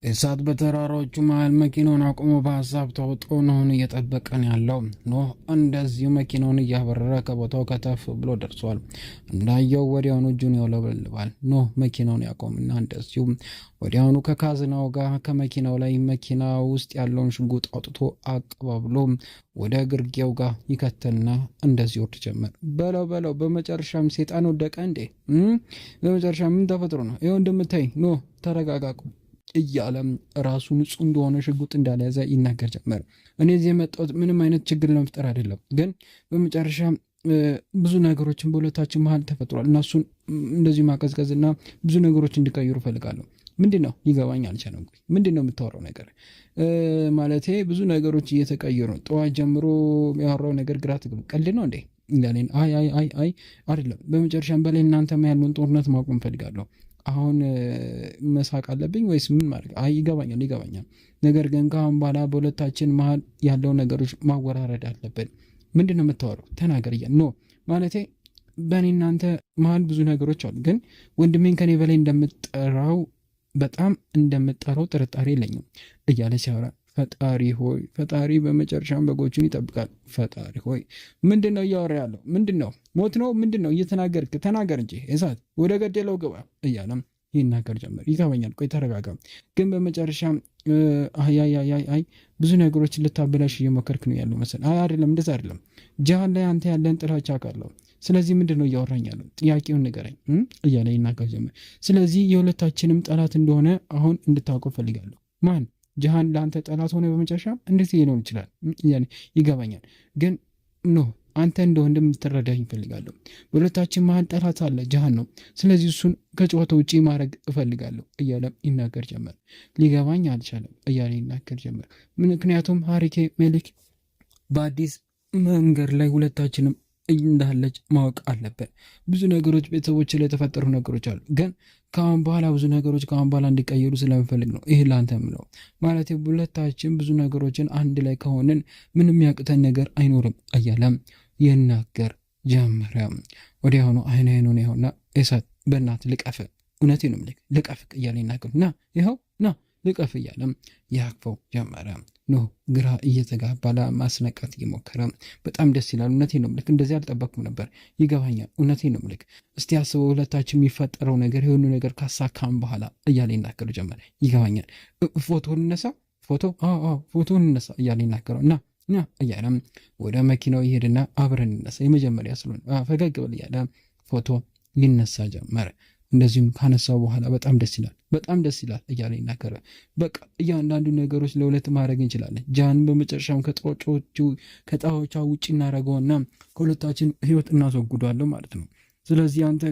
እሳት በተራራዎቹ መሃል መኪናውን አቁሞ በሀሳብ ተውጦ ኖህን እየጠበቀን ያለው። ኖህ እንደዚሁ መኪናውን እያበረረ ከቦታው ከተፍ ብሎ ደርሷል። እንዳየው ወዲያውኑ እጁን ያውለበልባል። ኖህ መኪናውን ያቆምና እንደዚሁ ወዲያውኑ ከካዝናው ጋር ከመኪናው ላይ መኪና ውስጥ ያለውን ሽጉጥ አውጥቶ አቀባብሎ ወደ ግርጌው ጋር ይከተልና እንደዚህ ወርድ ጀመር። በለው በመጨረሻም ሴጣን ወደቀ እንዴ? በመጨረሻ ምን ተፈጥሮ ነው? ይኸው እንደምታይ ኖህ ተረጋጋቁ እያለም ራሱ ንጹህ እንደሆነ ሽጉጥ እንዳልያዘ ይናገር ጀመር። እኔ እዚህ የመጣሁት ምንም አይነት ችግር ለመፍጠር አይደለም፣ ግን በመጨረሻ ብዙ ነገሮችን በሁለታችን መሀል ተፈጥሯል እና እሱን እንደዚህ ማቀዝቀዝና ብዙ ነገሮች እንዲቀይሩ ፈልጋለሁ። ምንድን ነው ሊገባኝ አልቻለም። ምንድን ነው የምታወራው ነገር? ማለቴ ብዙ ነገሮች እየተቀየሩ ነው። ጠዋት ጀምሮ ያወራው ነገር ግራ ትግብ ቀልድ ነው እንዴ? እንዳለኝ አይ አይደለም። በመጨረሻም በላይ እናንተ ያለውን ጦርነት ማቆም ፈልጋለሁ። አሁን መሳቅ አለብኝ ወይስ ምን ማድረግ? አይ ይገባኛል። ነገር ግን ከአሁን በኋላ በሁለታችን መሀል ያለው ነገሮች ማወራረድ አለብን። ምንድን ነው የምታወራው? ተናገር እያለ ኖ ማለቴ በእኔ እናንተ መሀል ብዙ ነገሮች አሉ፣ ግን ወንድሜን ከኔ በላይ በጣም እንደምጠራው ጥርጣሬ የለኝም እያለ ሲያወራ ፈጣሪ ሆይ ፈጣሪ በመጨረሻም በጎቹን ይጠብቃል። ፈጣሪ ሆይ ምንድን ነው እያወራ ያለው? ምንድን ነው ሞት ነው? ምንድን ነው እየተናገርክ? ተናገር እንጂ እሳት ወደ ገደለው ግባ እያለም ይናገር ጀመር። ይገባኛል፣ ቆይ ተረጋጋ። ግን በመጨረሻም አይ ብዙ ነገሮችን ልታበላሽ እየሞከርክ ነው ያለው መሰል። አይ አይደለም፣ እንደዛ አይደለም። ጃሃን ላይ አንተ ያለን ጥላቻ አውቃለሁ። ስለዚህ ምንድን ነው እያወራኝ ያለው? ጥያቄውን ንገረኝ እያለ ይናገር ጀመር። ስለዚህ የሁለታችንም ጠላት እንደሆነ አሁን እንድታውቀው ፈልጋለሁ። ማን? ጃሃን ለአንተ ጠላት ሆነ በመጨረሻ እንዴት ሊሆን ይችላል? ይገባኛል፣ ግን ኖ አንተ እንደ ወንድም ልትረዳኝ እፈልጋለሁ። በሁለታችን መሀል ጠላት አለ፣ ጃሃን ነው። ስለዚህ እሱን ከጨዋታ ውጪ ማድረግ እፈልጋለሁ እያለ ይናገር ጀመር። ሊገባኝ አልቻለም እያለ ይናገር ጀመር። ምክንያቱም ሀሪኬ ሜሊክ በአዲስ መንገድ ላይ ሁለታችንም እንዳለች ማወቅ አለበት። ብዙ ነገሮች ቤተሰቦች ላይ የተፈጠሩ ነገሮች አሉ፣ ግን ከአሁን በኋላ ብዙ ነገሮች ከአሁን በኋላ እንዲቀየሩ ስለምፈልግ ነው ይህ ለአንተ ምለው። ማለት ሁለታችን ብዙ ነገሮችን አንድ ላይ ከሆንን ምንም ያቅተን ነገር አይኖርም እያለም ይናገር ጀመረ። ወዲያውኑ አይኑን ይኸውና እሳት በእናት ልቀፍ፣ እውነቴ ነው ምልክ ልቀፍ እያለ ይናገሩ ና ልቀፍ እያለም ያቅፈው ጀመረ። ኖህ ግራ እየተጋባ ለማስነቃት እየሞከረ በጣም ደስ ይላል። እውነቴ ነው ምልክ እንደዚህ አልጠበቅኩም ነበር። ይገባኛል፣ እውነቴ ነው ምልክ። እስቲ አስበው ሁለታችን የሚፈጠረው ነገር የሆኑ ነገር ካሳካም በኋላ እያለ ይናገሩ ጀመረ። ይገባኛል። ፎቶን እነሳ እያለ ይናገረው ና እያለም ወደ መኪናው ይሄድና አብረን እነሳ፣ የመጀመሪያ ስለሆነ ፈገግ ብል እያለ ፎቶ ይነሳ ጀመረ። እንደዚሁም ካነሳው በኋላ በጣም ደስ ይላል እያለ ይናገረ። በቃ እያንዳንዱ ነገሮች ለሁለት ማድረግ እንችላለን። ጃሃንን በመጨረሻም ከጣዖቿ ውጭ እናደርገውና ከሁለታችን ህይወት እናስወግዷለን ማለት ነው። ስለዚህ አንተ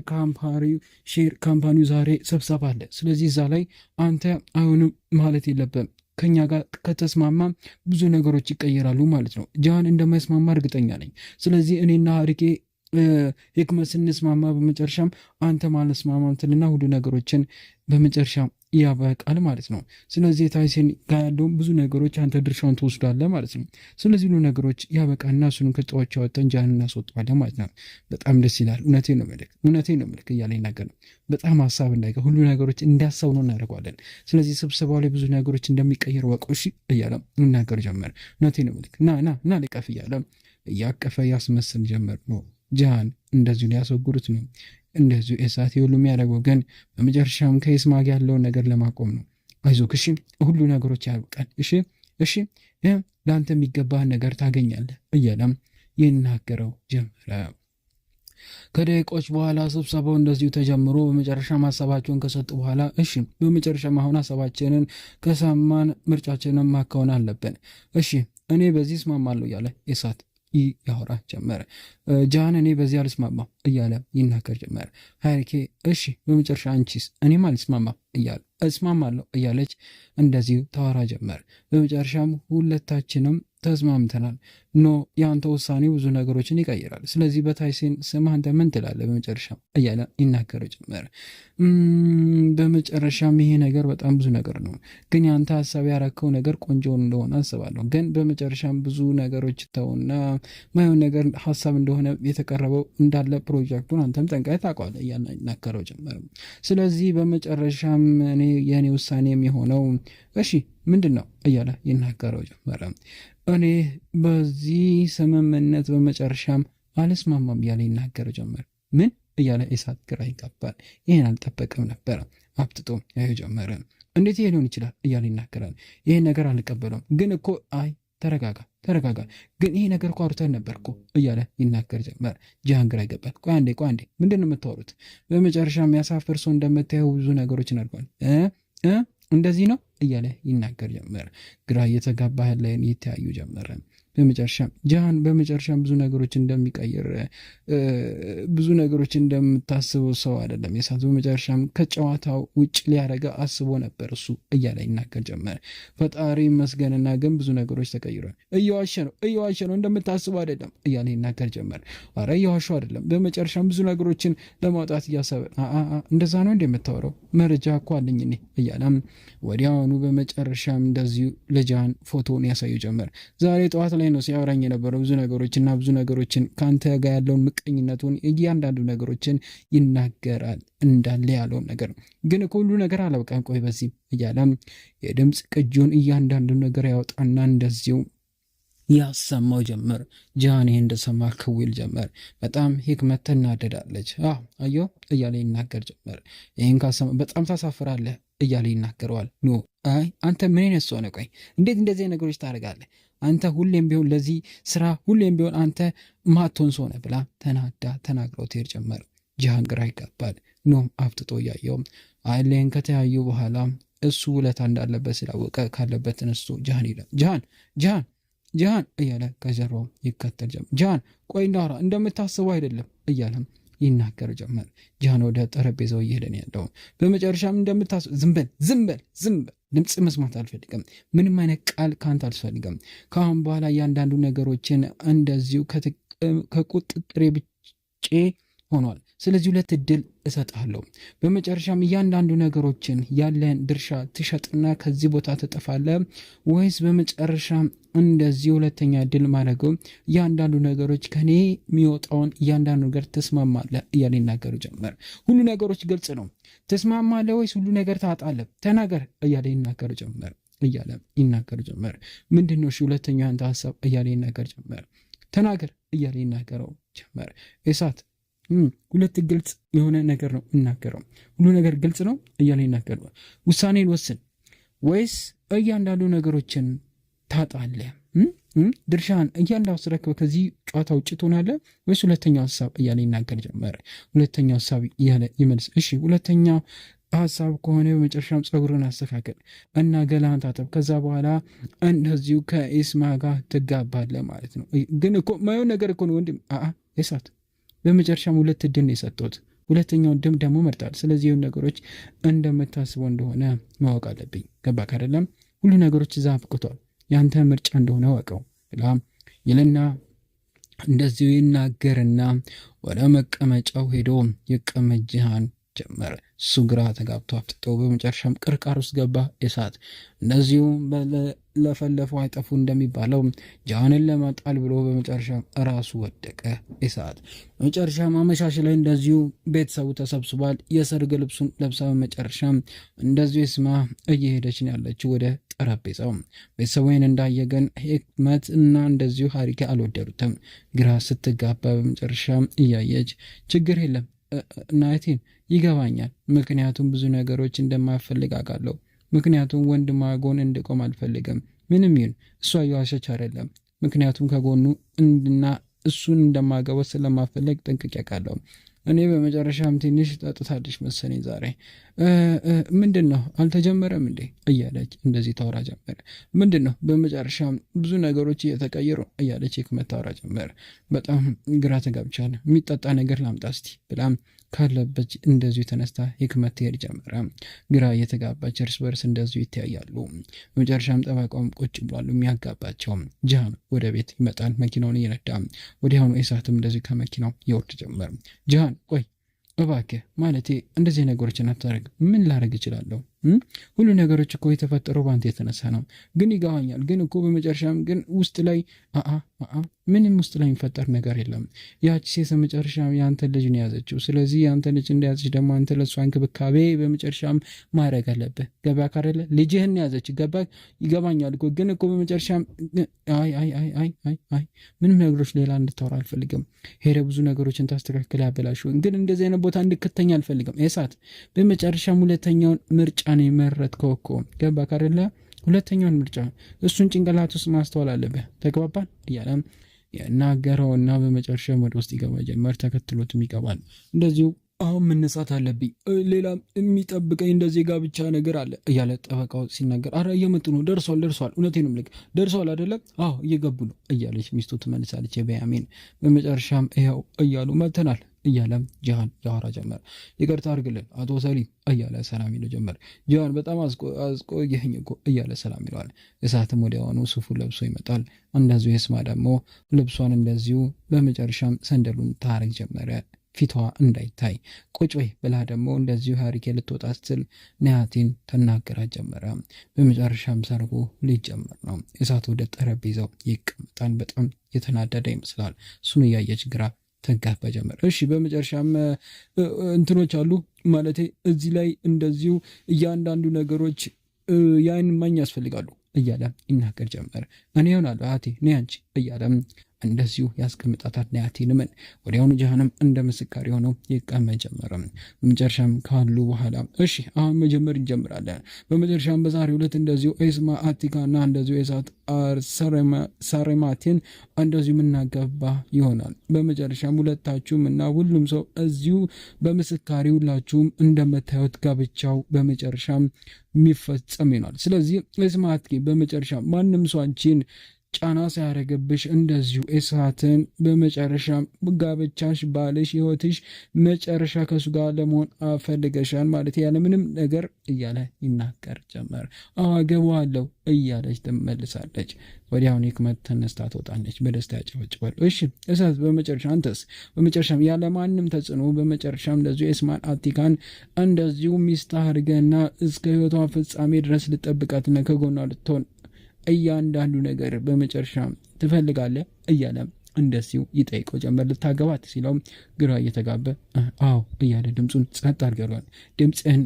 ካምፓኒው ዛሬ ስብሰባ አለ። ስለዚህ እዛ ላይ አንተ አይሆንም ማለት የለብም። ከኛ ጋር ከተስማማ ብዙ ነገሮች ይቀየራሉ ማለት ነው። ጃሃን እንደማይስማማ እርግጠኛ ነኝ። ስለዚህ እኔና ሀሪኬ ህክመት ስንስማማ በመጨረሻም አንተ ማለስማማትንና ሁሉ ነገሮችን በመጨረሻም ያበቃል ማለት ነው። ስለዚህ ታይሴን ጋር ያለውን ብዙ ነገሮች አንተ ድርሻውን ትወስዳለህ ማለት ነው። ስለዚህ ሁሉ ነገሮች ያበቃና እሱንም ከጫዎች ያወጣን ጃሃንን እናስወጣዋለን ማለት ነው። በጣም ደስ ይላል። እውነቴን ነው ምልክ እያለ ይናገር ነው። በጣም ሀሳብ እንዳይቀ ሁሉ ነገሮች እንዳሰብ ነው እናደርገዋለን። ስለዚህ ስብሰባው ላይ ብዙ ነገሮች እንደሚቀየር ወቆሽ እያለ ይናገር ጀመር። እውነቴን ነው ምልክ ና ልቀፍ እያለ እያቀፈ ያስመስል ጀመር ነው። ጃሃን እንደዚሁ ሊያስወግሩት ነው። እንደዚሁ እሳት ሁሉ የሚያደርገው ግን በመጨረሻም ከይስማግ ያለውን ነገር ለማቆም ነው። አይዞህ እሺ፣ ሁሉ ነገሮች ያልቃል። እሺ ለአንተ የሚገባህን ነገር ታገኛለህ እያለም ይናገረው ጀመረ። ከደቂቆች በኋላ ስብሰባው እንደዚሁ ተጀምሮ በመጨረሻም ሀሳባቸውን ከሰጡ በኋላ እሺ በመጨረሻም አሁን ሀሳባችንን ከሰማን ምርጫችንን ማከናወን አለብን። እሺ እኔ በዚህ እስማማለሁ እያለ እሳት ያወራ ጀመረ። ጃሃን እኔ በዚህ አልስማማም እያለ ይናገር ጀመረ። ሀሪኬ እሺ በመጨረሻ አንቺስ? እኔም አልስማማም እስማማለሁ እያለች እንደዚሁ ታወራ ጀመረ። በመጨረሻም ሁለታችንም ተስማምተናል። ኖ የአንተ ውሳኔ ብዙ ነገሮችን ይቀይራል። ስለዚህ በታይሲን ስም አንተ ምን ትላለህ በመጨረሻ እያለ ይናገር ጀመረ። በመጨረሻም ይሄ ነገር በጣም ብዙ ነገር ነው፣ ግን የአንተ ሀሳብ ያረከው ነገር ቆንጆ እንደሆነ አስባለሁ። ግን በመጨረሻም ብዙ ነገሮች ተውና ማየውን ነገር ሀሳብ እንደሆነ የተቀረበው እንዳለ ፕሮጀክቱን አንተም ጠንቃይ ታውቀዋለህ እያለ ይናገረው ጀመረ። ስለዚህ በመጨረሻም የእኔ ውሳኔ የሚሆነው እሺ ምንድን ነው እያለ ይናገረው ጀመረ። እኔ በዚህ ስምምነት በመጨረሻም አልስማማም እያለ ይናገረው ጀመረ። ምን እያለ ኢሳት ግራ ይጋባል። ይህን አልጠበቅም ነበረ። አብጥጦ ያዩ ጀመረ። እንዴት ይሄ ሊሆን ይችላል እያለ ይናገራል። ይህን ነገር አልቀበለውም፣ ግን እኮ አይ ተረጋጋ፣ ግን ይሄ ነገር እኮ አውርተን ነበር እኮ እያለ ይናገር ጀመር። ጂሃን ግራ ይገባል። ቆይ አንዴ ምንድን ነው የምታወሩት? በመጨረሻ የሚያሳፍር ሰው እንደምታየው ብዙ ነገሮችን አድርጓል። እንደዚህ ነው እያለ ይናገር ጀመር። ግራ እየተጋባ ያለን ይተያዩ ጀመረ። ጂሃን በመጨረሻም ብዙ ነገሮች እንደሚቀይር ብዙ ነገሮች እንደምታስበው ሰው አይደለም ኢሳት። በመጨረሻም ከጨዋታው ውጭ ሊያደርገ አስቦ ነበር እሱ እያለ ይናገር ጀመረ። ፈጣሪ መስገንና ግን ብዙ ነገሮች ተቀይሯል። እየዋሸ ነው እንደምታስበው አይደለም እያለ ይናገር ጀመር። አረ እየዋሸው አይደለም፣ በመጨረሻም ብዙ ነገሮችን ለማውጣት እያሰበ እንደዛ ነው እንደምታወራው መረጃ እኮ አለኝ እኔ እያለም ወዲያውኑ በመጨረሻም እንደዚሁ ለጂሃን ፎቶን ያሳዩ ጀመር። ዛሬ ጠዋት ላይ ነው ሲያወራኝ የነበረው ብዙ ነገሮችን ከአንተ ጋር ያለውን ምቀኝነቱን እያንዳንዱ ነገሮችን ይናገራል እንዳለ ያለውን ነገር ግን ሁሉ ነገር አላበቃም። ቆይ በዚህ እያለም የድምፅ ቅጂውን እያንዳንዱ ነገር ያወጣና እንደዚሁ ያሰማው ጀመር። ጂሃን ይሄን እንደሰማ ክዊል ጀመር። በጣም ሂክመት ትናደዳለች። አዮ እያለ ይናገር ጀመር። ይህን ካሰማ በጣም ታሳፍራለህ እያለ ይናገረዋል። ኖ አይ አንተ ምን አይነት ሰው ነህ? ቆይ እንዴት እንደዚህ ነገሮች ታደርጋለህ? አንተ ሁሌም ቢሆን ለዚህ ስራ ሁሌም ቢሆን አንተ ማቶን ሰው ነህ ብላ ተናግረው ትሄድ ጀመር። ጂሃን ግራ ይጋባል። ኖም አፍጥጦ እያየው አይሌን ከተያዩ በኋላ እሱ ውለታ እንዳለበት ስላወቀ ካለበት ተነስቶ ጂሃን ይላል። ጂሃን እያለ ከጀርባው ይከተል ጀመር። ጂሃን ቆይ እንዳወራ እንደምታስበው አይደለም እያለም ይናገር ጀመር። ጂሃን ወደ ጠረጴዛው እየሄደ ነው ያለው። በመጨረሻም እንደምታስበው ዝም በል ድምፅ መስማት አልፈልግም። ምንም አይነት ቃል ካንተ አልፈልግም። ከአሁን በኋላ እያንዳንዱ ነገሮችን እንደዚሁ ከቁጥጥሬ ብጬ ሆኗል። ስለዚህ 2 እድል እሰጥሃለሁ። በመጨረሻም እያንዳንዱ ነገሮችን ያለን ድርሻ ትሸጥና ከዚህ ቦታ ትጠፋለህ፣ ወይስ በመጨረሻም እንደዚህ ሁለተኛ እድል ማድረገው እያንዳንዱ ነገሮች ከኔ የሚወጣውን እያንዳንዱ ነገር ትስማማለህ እያለ ይናገር ጀመር። ሁሉ ነገሮች ግልጽ ነው። ትስማማለህ ወይስ ሁሉ ነገር ታጣለህ? ተናገር እያለ ይናገር ጀመር። ምንድነው እሺ ሁለተኛው አንተ ሐሳብ እያለ ይናገር ጀመር። ተናገር እያለ ይናገረው ጀመር። ኢሳት 2 ግልጽ የሆነ ነገር ነው እናገረው። ሁሉ ነገር ግልጽ ነው እያለ ይናገረው። ውሳኔን ወስን፣ ወይስ እያንዳንዱ ነገሮችን ታጣለህ? ድርሻን እያንዳንዱ ስረክበ ከዚህ ጨዋታ ውጭ ትሆናለህ፣ ወይስ ሁለተኛው ሐሳብ እያለ ይናገር ጀመረ። ሁለተኛው ሐሳብ እያለ ይመልስ። እሺ ሁለተኛው ሐሳብ ከሆነ በመጨረሻም ፀጉርን አስተካከል እና ገላን ታጠብ፣ ከዛ በኋላ እንደዚሁ ከኢስማ ጋር ትጋባለህ ማለት ነው። ግን እኮ ማየው ነገር እኮ ነው ወንድም ኢሳት። በመጨረሻም 2 እድል ነው የሰጠሁት፣ ሁለተኛውን ድም ደግሞ መርጣል። ስለዚህ ይሁን ነገሮች እንደምታስበው እንደሆነ ማወቅ አለብኝ። ገባክ አይደለም? ሁሉ ነገሮች እዛ አብቅቷል፣ ያንተ ምርጫ እንደሆነ ወቀው ብላ ይልና እንደዚሁ ይናገርና ወደ መቀመጫው ሄዶ ይቀመጥ ጂሃን ጀመረ። እሱ ግራ ተጋብቶ አፍጥጦ በመጨረሻም ቅርቃር ውስጥ ገባ ኢሳት። እንደዚሁ ለፈለፈው አይጠፉ እንደሚባለው ጂሃንን ለማጣል ብሎ በመጨረሻም ራሱ ወደቀ ኢሳት። በመጨረሻም አመሻሽ ላይ እንደዚሁ ቤተሰቡ ተሰብስቧል። የሰርግ ልብሱን ለብሳ በመጨረሻም እንደዚሁ ኢስማ እየሄደች ያለችው ወደ ጠረጴዛው። ቤተሰቡን እንዳየገን ሂክመት እና እንደዚሁ ሀሪካ አልወደዱትም። ግራ ስትጋባ በመጨረሻም እያየች ችግር የለም ናይቲን ይገባኛል፣ ምክንያቱም ብዙ ነገሮች እንደማፈልግ አውቃለሁ። ምክንያቱም ወንድሟ ጎን እንድቆም አልፈልግም። ምንም ይሁን እሷ እየዋሸች አይደለም፣ ምክንያቱም ከጎኑ እና እሱን እንደማገባው ስለማፈልግ ጠንቅቄ አውቃለሁ። እኔ በመጨረሻም ትንሽ ጠጥታለች መሰለኝ ዛሬ። ምንድን ነው አልተጀመረም እንዴ እያለች እንደዚህ ታወራ ጀመረ። ምንድን ነው በመጨረሻም ብዙ ነገሮች እየተቀየሩ እያለች ሂክመት ታወራ ጀመረ። በጣም ግራ ተጋብቻለሁ፣ የሚጠጣ ነገር ላምጣ እስቲ ብላም ካለበት እንደዚሁ ተነስታ ህክመት ትሄድ ጀመረ። ግራ የተጋባች እርስ በርስ እንደዚሁ ይተያያሉ። በመጨረሻም ጠበቃውም ቁጭ ብሏሉ የሚያጋባቸው። ጃን ወደ ቤት ይመጣል መኪናውን እየነዳ። ወዲያውኑ ኢሳትም እንደዚሁ ከመኪናው ይወርድ ጀመር። ጃን ቆይ እባክህ ማለቴ እንደዚህ ነገሮችን አታደርግ። ምን ላደርግ እችላለሁ? ሁሉ ነገሮች እኮ የተፈጠረው በአንተ የተነሳ ነው። ግን ይገባኛል። ግን እኮ በመጨረሻም ግን ውስጥ ላይ ምንም ውስጥ ላይ የሚፈጠር ነገር የለም። ያቺ ሴት በመጨረሻ የአንተ ልጅ ነው የያዘችው። ስለዚህ የአንተ ልጅ እንደያዘች ደግሞ አንተ ለእሷ እንክብካቤ በመጨረሻም ማድረግ አለብህ። ገባ ካደለ ልጅህን ያዘች። ገባ ይገባኛል እኮ ግን እኮ በመጨረሻም አይ ምንም ነገሮች ሌላ እንድታወራ አልፈልግም። ሄደ ብዙ ነገሮችን ታስተካክል ያበላሹ። ግን እንደዚህ አይነት ቦታ እንድከተኝ አልፈልግም። እሳት በመጨረሻም ሁለተኛውን ምርጫ ነው የመረጥከው እኮ ገባ ካደለ ሁለተኛውን ምርጫ እሱን ጭንቅላት ውስጥ ማስተዋል አለብህ። ተግባባን እያለም የናገረውና በመጨረሻ ወደ ውስጥ ይገባ ጀመር። ተከትሎትም ይገባል። እንደዚሁ አሁን መነሳት አለብኝ፣ ሌላ የሚጠብቀኝ እንደዚህ ጋብቻ ነገር አለ እያለ ጠበቃው ሲናገር፣ አረ እየመጡ ነው፣ ደርሷል፣ እውነቴንም ልክ ደርሷል አይደለም? አዎ እየገቡ ነው እያለች ሚስቱ ትመልሳለች። የበያሚን በመጨረሻም ይኸው እያሉ መተናል እያለም ጃሃን ያወራ ጀመር። ይቅርታ አድርግልን አቶ ሰሊም እያለ ሰላም ይለው ጀመር። ጃሃን በጣም አስቆየኸኝ እኮ እያለ ሰላም ይለዋል። እሳትም ወዲያውኑ ሱፉ ለብሶ ይመጣል። እንደዚሁ የስማ ደግሞ ልብሷን እንደዚሁ በመጨረሻም ሰንደሉን ታረግ ጀመረ። ፊቷ እንዳይታይ ቁጭ በይ ብላ ደግሞ እንደዚሁ ሀሪኬ ልትወጣ ስትል ናያቲን ተናገራት ጀመረ። በመጨረሻም ሰርጉ ሊጀመር ነው። እሳት ወደ ጠረጴዛው ይቀመጣል። በጣም የተናደደ ይመስላል። እሱን እያየች ግራ ተጋባ ጀመር። እሺ በመጨረሻም እንትኖች አሉ ማለቴ እዚህ ላይ እንደዚሁ እያንዳንዱ ነገሮች የአይን ማኝ ያስፈልጋሉ እያለ ይናገር ጀመር። እኔ ይሆናለሁ አቴ ነይ አንቺ እያለም እንደዚሁ ያስቀምጣታል። ናያቲንምን ወዲያውኑ ጃሃንም እንደ ምስካሪ ሆነው ይቀመጥ ጀመረ። በመጨረሻም ካሉ በኋላ እሺ አሁን መጀመር እንጀምራለን። በመጨረሻም በዛሬው ዕለት እንደዚሁ ኤስማ አቲካና እንደዚሁ ኤሳት ሳሬማቲን እንደዚሁ የምናገባ ይሆናል። በመጨረሻም ሁለታችሁም እና ሁሉም ሰው እዚሁ በምስካሪ ሁላችሁም እንደምታዩት ጋብቻው በመጨረሻም የሚፈጸም ይሆናል። ስለዚህ ኤስማ አቲኪ በመጨረሻ ማንም ሰው አንቺን ጫና ሳያደርግብሽ እንደዚሁ እሳትን በመጨረሻ ጋብቻሽ ባልሽ ህይወትሽ መጨረሻ ከሱ ጋር ለመሆን አፈልገሻል ማለት ያለምንም ነገር እያለ ይናገር ጀመር። አገባዋለሁ እያለች ትመልሳለች። ወዲያውን ህክመት ተነስታ ትወጣለች። በደስታ ያጨበጭባል። እሺ እሳት በመጨረሻ አንተስ በመጨረሻም ያለ ማንም ተጽዕኖ በመጨረሻም እንደዚሁ ኤስማን አቲካን እንደዚሁ ሚስት አድርገና እስከ ህይወቷ ፍጻሜ ድረስ ልጠብቃትና ከጎኗ ልትሆን እያንዳንዱ ነገር በመጨረሻ ትፈልጋለህ እያለ እንደዚሁ ይጠይቀው ጀመር። ልታገባት ሲለው ግራ እየተጋበ አዎ እያለ ድምፁን ጸጥ አድርገዋል። ድምፅህን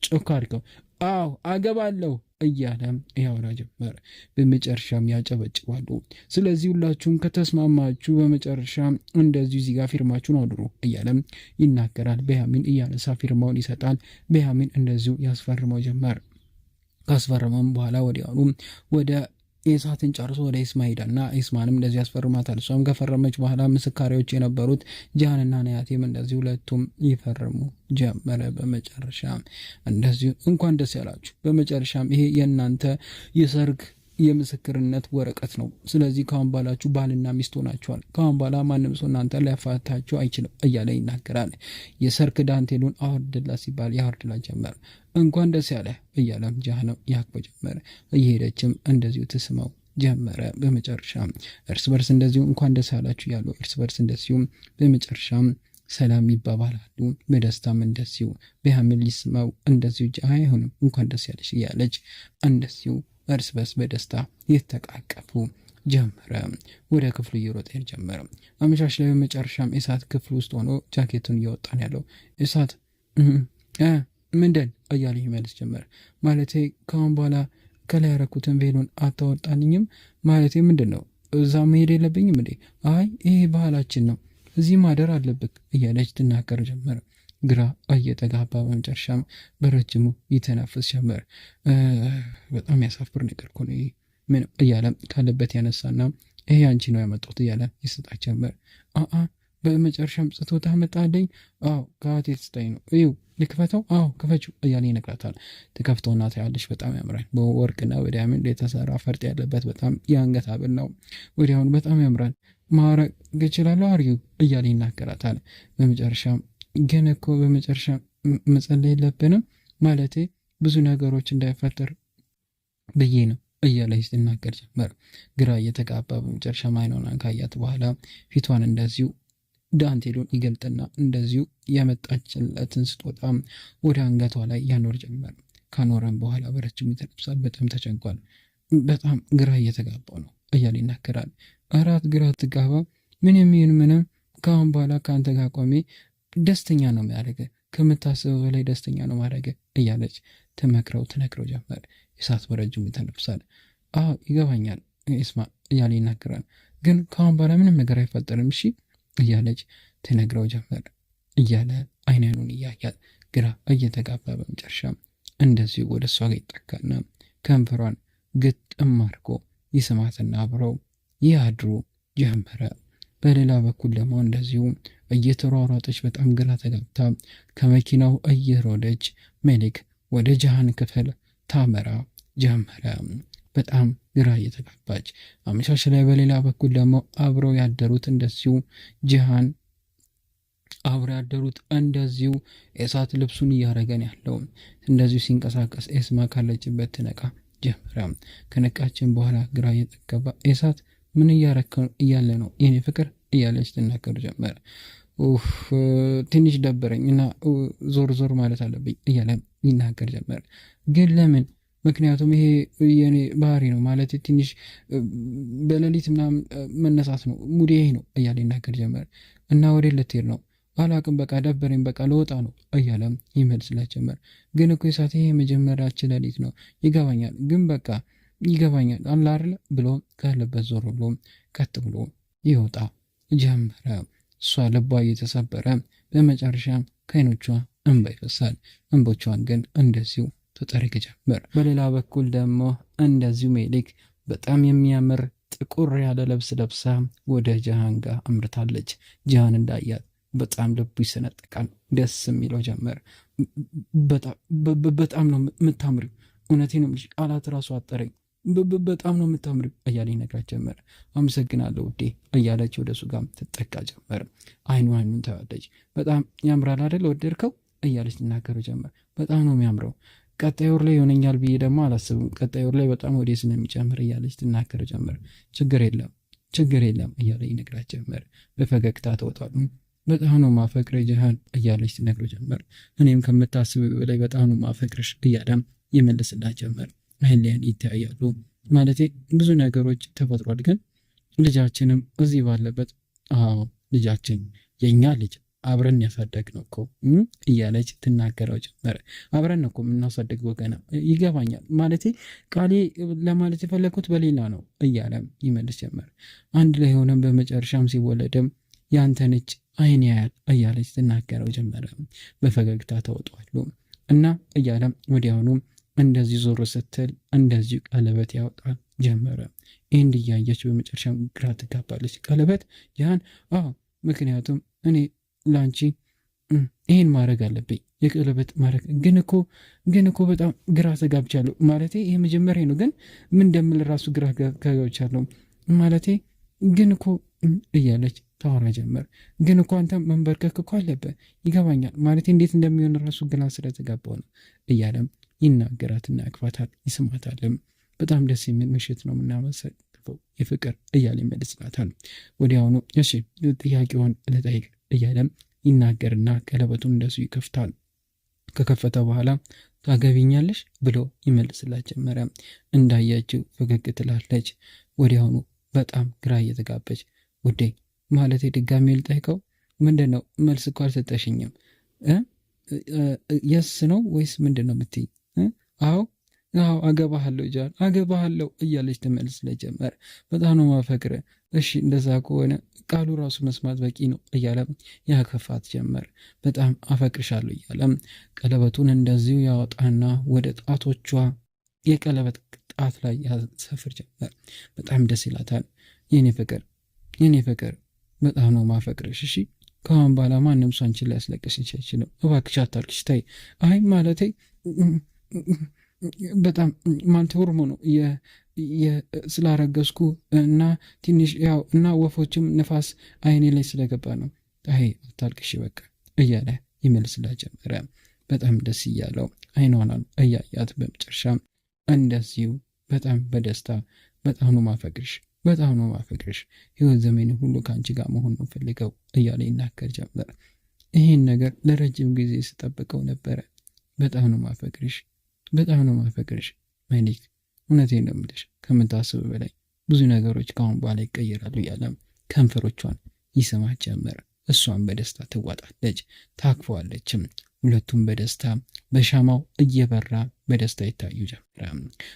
ጮክ አድርገው አዎ አገባለሁ እያለ ያወራ ጀመር። በመጨረሻም ያጨበጭባሉ። ስለዚህ ሁላችሁም ከተስማማችሁ በመጨረሻ እንደዚሁ እዚህ ጋር ፊርማችሁን አውድሩ እያለም ይናገራል። በያሚን እያነሳ ፊርማውን ይሰጣል። በያሚን እንደዚሁ ያስፈርመው ጀመር። ካስፈረመም በኋላ ወዲያውኑ ወደ ኤሳትን ጨርሶ ወደ ኢስማ ሄዳና ኢስማንም እንደዚህ ያስፈርማታል። እሷም ከፈረመች በኋላ ምስካሪዎች የነበሩት ጃሃንና ናያቲም እንደዚህ ሁለቱም ይፈርሙ ጀመረ። በመጨረሻ እንደዚሁ እንኳን ደስ ያላችሁ፣ በመጨረሻም ይሄ የእናንተ የሰርግ የምስክርነት ወረቀት ነው። ስለዚህ ካሁን ባላችሁ ባልና ሚስት ሆናችኋል። ካሁን ባላ ማንም ሰው እናንተ ሊያፋታችሁ አይችልም እያለ ይናገራል። የሰርክ ዳንቴሉን አወርድላ ሲባል ያወርድላ ጀመር። እንኳን ደስ ያለ እያለም ጃሃንም ያክበ ጀመረ። እየሄደችም እንደዚሁ ትስመው ጀመረ። በመጨረሻ እርስ በርስ እንደዚሁ እንኳን ደስ ያላችሁ ያሉ እርስ በርስ እንደዚሁ በመጨረሻም ሰላም ይባባላሉ። በደስታም እንደዚሁ በያሚን ሊስመው እንደዚሁ አይሆንም እንኳን ደስ ያለሽ እያለች እንደዚሁ እርስ በርስ በደስታ የተቃቀፉ ጀመረ። ወደ ክፍሉ እየሮጠ ጀመረ። አመሻሽ ላይ በመጨረሻም እሳት ክፍል ውስጥ ሆኖ ጃኬቱን እያወጣን ያለው እሳት ምንድን እያለ ይመልስ ጀመረ። ማለቴ ካሁን በኋላ ከላይ ያረኩትን ቬሎን አታወጣልኝም? ማለቴ ምንድን ነው እዛ መሄድ የለብኝም እንዴ? አይ ይሄ ባህላችን ነው፣ እዚህ ማደር አለብክ እያለች ትናገር ጀመረ። ግራ እየተጋባ በመጨረሻም በረጅሙ ይተነፍስ ጀመር። በጣም ያሳፍር ነገር እኮ ነው ምን እያለ ካለበት ያነሳና ይሄ አንቺ ነው ያመጣሁት እያለ ይስጣት ጀመር። በመጨረሻም ስጦታ መጣልኝ። አዎ ከአቴ ስታይ ነው እዩ ልክፈተው። አዎ ክፈችው እያለ ይነግራታል። ትከፍተውና ታያለች። በጣም ያምራል። በወርቅና በዳይመንድ የተሰራ ፈርጥ ያለበት በጣም የአንገት ሐብል ነው። ወዲያውኑ በጣም ያምራል። ማረግ እችላለሁ አርጊው እያለ ይናገራታል። በመጨረሻም ግን እኮ በመጨረሻ መጸለይ የለብንም ማለቴ ብዙ ነገሮች እንዳይፈጠር ብዬ ነው እያለች ትናገር ጀመር። ግራ እየተጋባ በመጨረሻ አይኗን ካያት በኋላ ፊቷን እንደዚሁ ዳንቴሉን ይገልጥና እንደዚሁ የመጣችለትን ስጦታ ወደ አንገቷ ላይ ያኖር ጀመር። ካኖረን በኋላ በረጅሙ ይተነፍሳል። በጣም ተጨንቋል። በጣም ግራ እየተጋባው ነው እያለ ይናገራል። አራት ግራ ትጋባ ምን የሚሆን ምንም ከአሁን በኋላ ከአንተ ጋር ቆሜ ደስተኛ ነው የሚያደርገ ከምታስበው በላይ ደስተኛ ነው ማድረገ እያለች ትነግረው ጀመር። ኢሳት በረጅሙ ይተነፍሳል። አዎ ይገባኛል ኢስማ እያለ ይናገራል። ግን ከአሁን በኋላ ምንም ነገር አይፈጠርም እሺ እያለች ትነግረው ጀመር። እያለ አይኑን እያያት ግራ እየተጋባ በመጨረሻ እንደዚሁ ወደ እሷ ጋር ይጠጋና ከንፈሯን ግጥም አድርጎ ይስማትና አብረው ያድሩ ጀመረ። በሌላ በኩል ደግሞ እንደዚሁ እየተሯሯጠች በጣም ግራ ተጋብታ ከመኪናው እየሮደች ሜሊክ ወደ ጃሃን ክፍል ታመራ ጀመረ። በጣም ግራ እየተጋባች አመሻሽ ላይ በሌላ በኩል ደግሞ አብረው ያደሩት እንደዚሁ ጃሃን አብረው ያደሩት እንደዚሁ ኢሳት ልብሱን እያረገን ያለው እንደዚሁ ሲንቀሳቀስ ኤስማ ካለችበት ትነቃ ጀመረ። ከነቃችን በኋላ ግራ እየተጋባ ኢሳት ምን እያረከው እያለ ነው የኔ ፍቅር እያለች ትናገር ጀመረ። ትንሽ ደበረኝ እና ዞር ማለት አለብኝ እያለ ይናገር ጀመረ። ግን ለምን? ምክንያቱም ይሄ የኔ ባህሪ ነው ማለት ትንሽ በሌሊት ምናምን መነሳት ነው ሙዴ ነው እያለ ይናገር ጀመረ። እና ወደ ልትሄድ ነው? አላቅም በቃ ደበረኝ በቃ ለወጣ ነው እያለም ይመልስላት ጀመር። ግን እኮ ኢሳት ይሄ የመጀመሪያችን ሌሊት ነው ይገባኛል፣ ግን በቃ ይገባኛል አለ አይደል ብሎ ካለበት ዞር ብሎ ቀጥ ብሎ ይወጣ ጀመረ። እሷ ልቧ እየተሰበረ በመጨረሻም ከዓይኖቿ እንባ ይፈሳል። እንቦቿን ግን እንደዚሁ ተጠርግ ጀመር። በሌላ በኩል ደግሞ እንደዚሁ ሜሊክ በጣም የሚያምር ጥቁር ያለ ልብስ ለብሳ ወደ ጃሃን ጋር አምርታለች። ጃሃን እንዳያት በጣም ልቡ ይሰነጥቃል። ደስ የሚለው ጀመር። በጣም ነው የምታምሪው፣ እውነቴን ነው ቃላት ራሱ አጠረኝ፣ በጣም ነው የምታምሪው እያለ ይነግራት ጀመር። አመሰግናለሁ ውዴ እያለች ወደ እሱ ጋር ትጠጋ ጀመር። አይኑን ታያለች። በጣም ያምራል አይደል ወደድከው እያለች ትናገረው ጀመር። በጣም ነው የሚያምረው፣ ቀጣይ ወር ላይ ይሆነኛል ብዬ ደግሞ አላስብም፣ ቀጣይ ወር ላይ በጣም ወደ ስለሚጨምር እያለች ትናገረው ጀመር። ችግር የለም እያለ ይነግራት ጀመር። በፈገግታ ተወጣሉ። በጣም ነው ማፈቅረ ጃሃን እያለች ትነግረው ጀመር። እኔም ከምታስብ በላይ በጣም ነው ማፈቅርሽ እያለም ይመልስላት ጀመር። አይለያን ይተያያሉ። ማለቴ ብዙ ነገሮች ተፈጥሯል፣ ግን ልጃችንም እዚህ ባለበት ልጃችን የኛ ልጅ አብረን ያሳደግነው እኮ እያለች ትናገረው ጀመረ። አብረን እኮ የምናሳድገው ገና ይገባኛል፣ ማለቴ ቃሌ ለማለት የፈለኩት በሌላ ነው እያለም ይመልስ ጀመር። አንድ ላይ ሆነም በመጨረሻም ሲወለድም ያንተን እጅ አይን ያያል እያለች ትናገረው ጀመረ። በፈገግታ ተወጧሉ እና እያለም ወዲያውኑ እንደዚህ ዞር ስትል እንደዚሁ ቀለበት ያወጣ ጀመረ። ይህን እያየች በመጨረሻም ግራ ትጋባለች። ቀለበት ያን ምክንያቱም እኔ ላንቺ ይህን ማድረግ አለብኝ የቀለበት ማድረግ ግን እኮ በጣም ግራ ተጋብቻለሁ። ማለቴ ይሄ መጀመሪያ ነው፣ ግን ምን እንደምል ራሱ ግራ ተጋብቻለሁ። ማለቴ ግን እኮ እያለች ታወራ ጀመር። ግን እኮ አንተ መንበርከክ እኮ አለብህ ይገባኛል፣ ማለቴ እንዴት እንደሚሆን ራሱ ግራ ስለተጋባው ነው እያለም ይናገራትና ያቅፋታል፣ ይስማታልም። በጣም ደስ የሚል ምሽት ነው የምናመሰግነው የፍቅር እያለ ይመልስላታል። ወዲያውኑ እሺ ጥያቄውን ልጠይቅ እያለም ይናገርና ቀለበቱን እንደሱ ይከፍታል። ከከፈተ በኋላ ታገቢኛለሽ ብሎ ይመልስላት ጀመረ። እንዳያችው ፈገግ ትላለች። ወዲያውኑ በጣም ግራ እየተጋበች ውዴ ማለቴ ድጋሜ ልጠይቀው ምንድን ነው? መልስ እኮ አልሰጠሽኝም። የስ ነው ወይስ ምንድን ነው የምትይኝ? አዎ አገባሃለሁ ጃን አገባሃለሁ እያለች ትመልስለት ጀመር። በጣም ነው ማፈቅረ። እሺ እንደዛ ከሆነ ቃሉ ራሱ መስማት በቂ ነው እያለም ያከፋት ጀመር። በጣም አፈቅርሻለሁ እያለም ቀለበቱን እንደዚሁ ያወጣና ወደ ጣቶቿ የቀለበት ጣት ላይ ያሰፍር ጀመር። በጣም ደስ ይላታል። የኔ ፍቅር በጣም ነው ማፈቅርሽ። እሺ ከአሁን በኋላ ማንም ሰው አንቺን ሊያስለቅስ አይችልም። እባክሽ አታልቅሽ። ተይ። አይ ማለቴ በጣም ማለቴ ሆርሞኑ ስላረገዝኩ እና ትንሽ ያው እና ወፎችም ንፋስ አይኔ ላይ ስለገባ ነው። አይ አታልቅሽ በቃ እያለ ይመልስላት ጀመረ። በጣም ደስ እያለው አይኗን እያያት በመጨረሻ እንደዚሁ በጣም በደስታ በጣም ነው ማፈቅርሽ፣ በጣም ነው ማፈቅርሽ፣ ህይወት ዘመኔ ሁሉ ከአንቺ ጋር መሆን ነው ፈልገው እያለ ይናገር ጀመር። ይህን ነገር ለረጅም ጊዜ ስጠብቀው ነበረ። በጣም ነው ማፈቅርሽ፣ በጣም ነው ማፈቅርሽ መሊክ፣ እውነቴን ነው የምልሽ፣ ከምታስብ በላይ ብዙ ነገሮች ከአሁን በኋላ ይቀየራሉ እያለ ከንፈሮቿን ይስማት ጀመር። እሷን በደስታ ትዋጣለች፣ ታክፈዋለችም። ሁለቱም በደስታ በሻማው እየበራ በደስታ ይታዩ ጀመረ።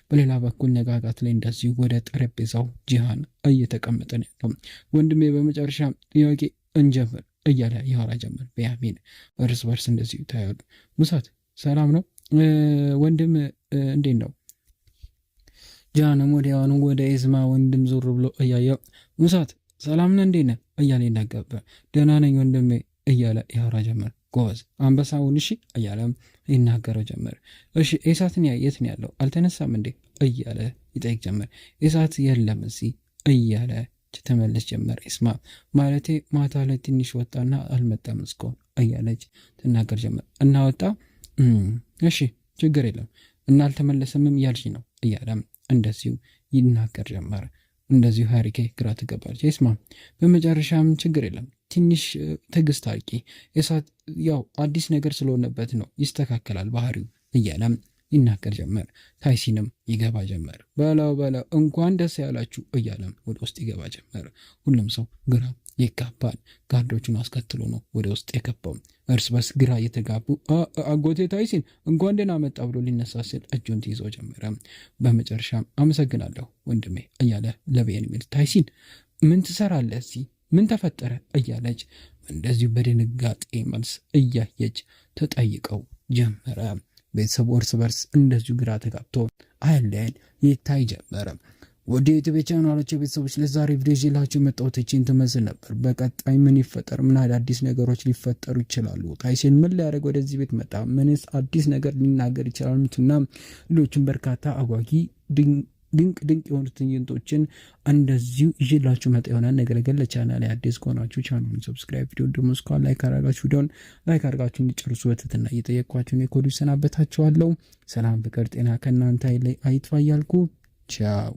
በሌላ በኩል ነጋጋት ላይ እንደዚሁ ወደ ጠረጴዛው ጂሃን እየተቀመጠ ነው ያለው። ወንድሜ በመጨረሻ ጥያቄ እንጀምር እያለ ያወራ ጀመር። በያሚን እርስ በርስ እንደዚሁ ይታያሉ። ሙሳት ሰላም ነው ወንድም እንዴት ነው? ጂሃንም ወዲያውኑ ወደ ኤዝማ ወንድም ዞር ብሎ እያየው ሙሳት ሰላም ነህ እንዴት ነህ እያለ ይናገር። ደህና ነኝ ወንድሜ እያለ ያወራ ጀመር። ጎበዝ አንበሳውን እሺ እያለም ይናገረው ጀመር። እሺ ኤሳትን የት ነው ያለው አልተነሳም እንዴ እያለ ይጠይቅ ጀመር። ኤሳት የለም እዚህ እያለ ተመለስ ጀመር። ኤስማ ማለቴ ማታ ላይ ትንሽ ወጣና አልመጣም እስካሁን እያለች ትናገር ጀመር። እና ወጣ እሺ ችግር የለም እና አልተመለሰምም እያልሽ ነው እያለም እንደዚሁ ይናገር ጀመር። እንደዚሁ ሃሪኬ ግራ ትገባለች። ኤስማ በመጨረሻም ችግር የለም ትንሽ ትዕግስት አርቂ፣ ኤሳት ያው አዲስ ነገር ስለሆነበት ነው ይስተካከላል ባህሪው እያለም ይናገር ጀመር። ታይሲንም ይገባ ጀመር። በላው እንኳን ደስ ያላችሁ እያለም ወደ ውስጥ ይገባ ጀመር። ሁሉም ሰው ግራ ይጋባል። ጋርዶቹን አስከትሎ ነው ወደ ውስጥ የገባው። እርስ በርስ ግራ እየተጋቡ አጎቴ ታይሲን እንኳን ደህና መጣ ብሎ ሊነሳ ሲል እጁን ትይዞ ጀመረ። በመጨረሻም አመሰግናለሁ ወንድሜ እያለ ለቤንያሚን ታይሲን ምን ትሰራለህ እዚህ ምን ተፈጠረ እያለች እንደዚሁ በድንጋጤ መልስ እያየች ተጠይቀው ጀመረ። ቤተሰቡ እርስ በርስ እንደዚሁ ግራ ተጋብቶ አይለን ይታይ ጀመረ። ወደ ዩቲዩብ ቻናሎች ቤተሰቦች ለዛሬ ቪዲዮ ይዤላችሁ መጣሁት እቺን ትመስል ነበር። በቀጣይ ምን ይፈጠር፣ ምን አዲስ ነገሮች ሊፈጠሩ ይችላሉ፣ ታይሲን ምን ሊያደርግ ወደዚህ ቤት መጣ፣ ምንስ አዲስ ነገር ሊናገር ይችላል ምቱና ሌሎችን በርካታ አጓጊ ድንቅ የሆኑ ትዕይንቶችን እንደዚሁ ይዤላችሁ መጣ ይሆናል። ነገር ግን ለቻናል አዲስ ከሆናችሁ ቻናሉን ሰብስክራይብ፣ ቪዲዮ ደግሞ እስካሁን ላይክ አድርጋችሁ ቪዲዮን ላይክ አድርጋችሁ እንዲጨርሱ በትህትና እየጠየቅኳችሁ የኮዱ ሰናበታችኋለሁ። ሰላም፣ ፍቅር፣ ጤና ከእናንተ አይጥፋ እያልኩ ቻው።